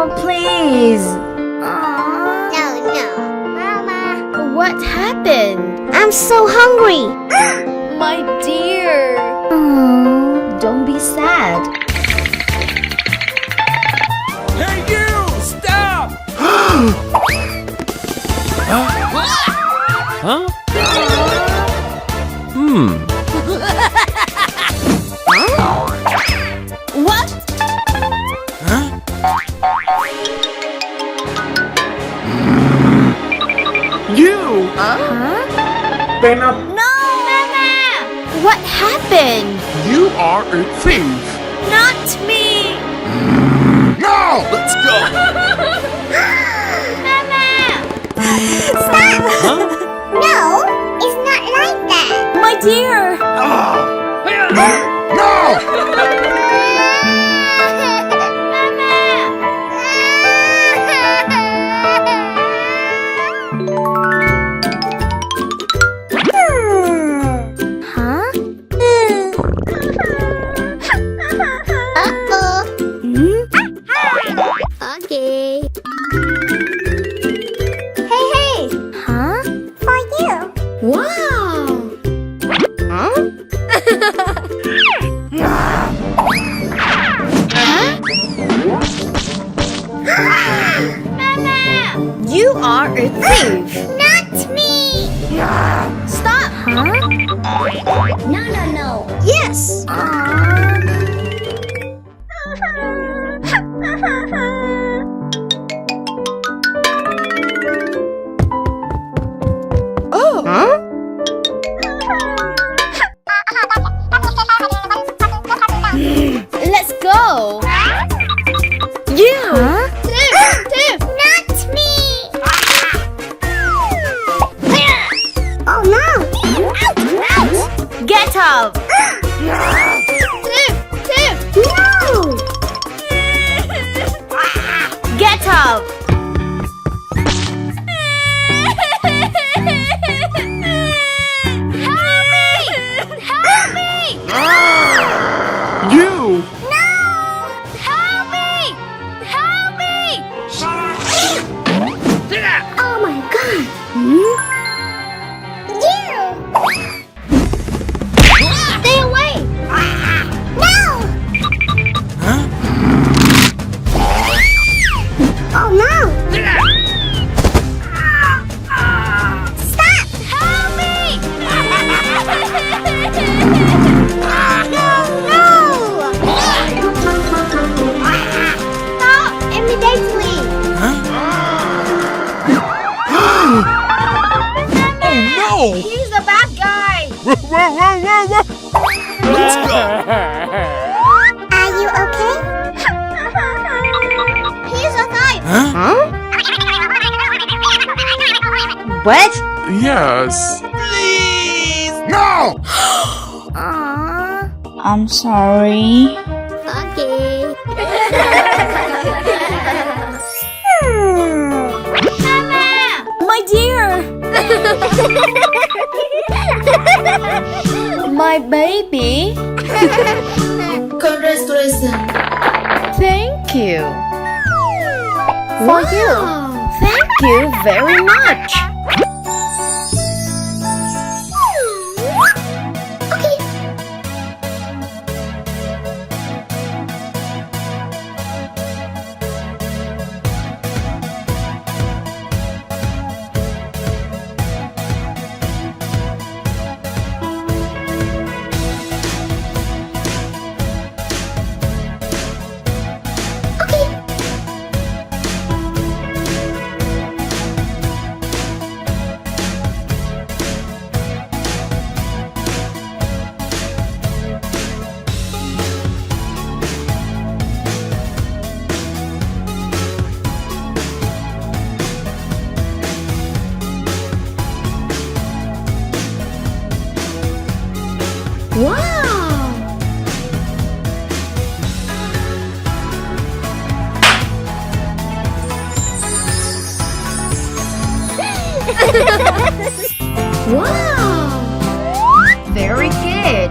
Oh, please. No. Mama. What happened? I'm so hungry. My dear. Oh, don't be sad. Hey, you! Stop! Huh? What? Huh? You! Stand up. No! Mama! What happened? You are a thief. Not me! No! Let's go! Mama! Huh? No, it's not like that. My dear! No! Huh? Okay. Hey! Huh? For you. Wow! Mama! You are a thief! Not me. Stop! No. Yes! Oh! Let's go! You! Tiff! Not me. Oh no. Get up! Tiff! No. Get up! Help me! You! Help me! Oh my god. You. Stay away! No. Huh? Oh no. Stop. Help me! No. Stop immediately. Oh, no! He's a bad guy! Let's go! Are you okay? He's a thief! Huh? What? Yes. Please! No! I'm sorry. Okay. Mama! My dear! My baby! Congratulations. Thank you! For you! Thank you very much! Wow! Wow! Very good!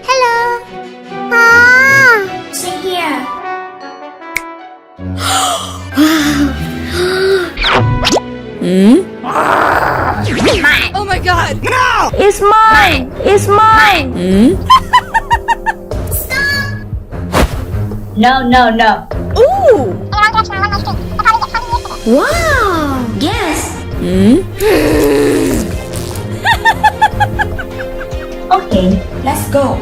Hello. Ah. See here. Oh my god! It's mine. It's mine. No, no, no. Ooh! Wow. Yes. Okay, let's go.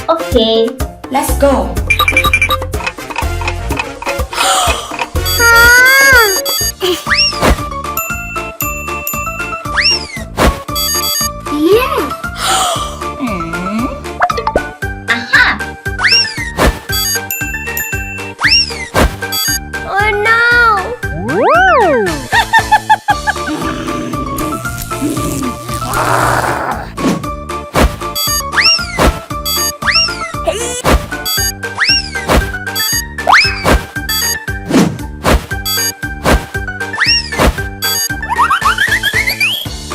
Okay, let's go. Yeah. Aha! Oh no.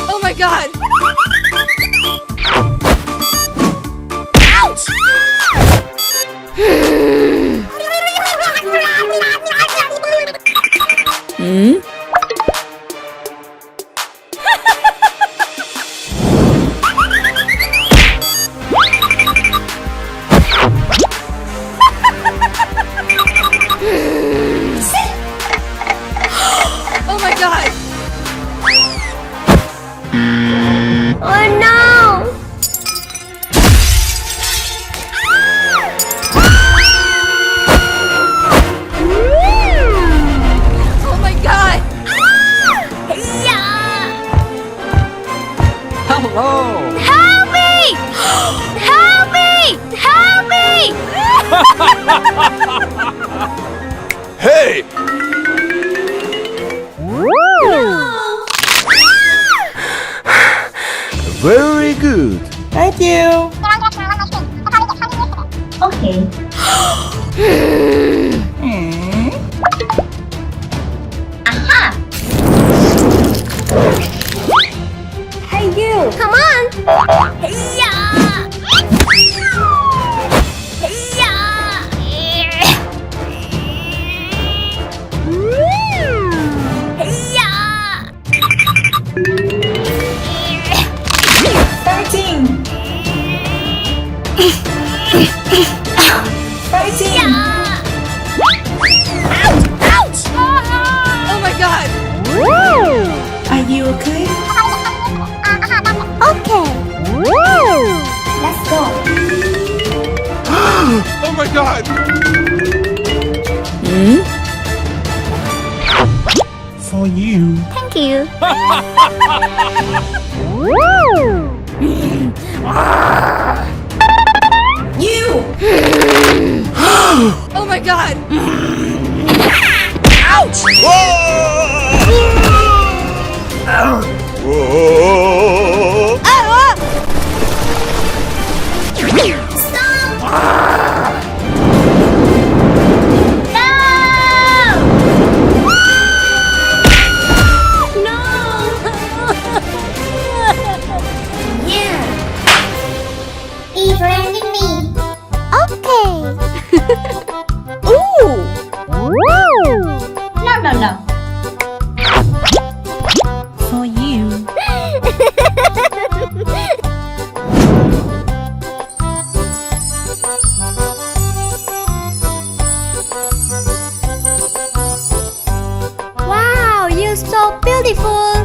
Oh my god! Oh my god! Oh no. Oh my god! Hello. Help me! Help me! Help me! Hey! Very good. Thank you. Okay. Aha! Hey you! Come on. Fighting! Fighting! Oh my god! Are you okay? Okay. Let's go. Oh my god! For you. Thank you. You! Oh my god! Whoa! Befriending me. Okay. Ooh! No, no, no. For you. Wow, you're so beautiful.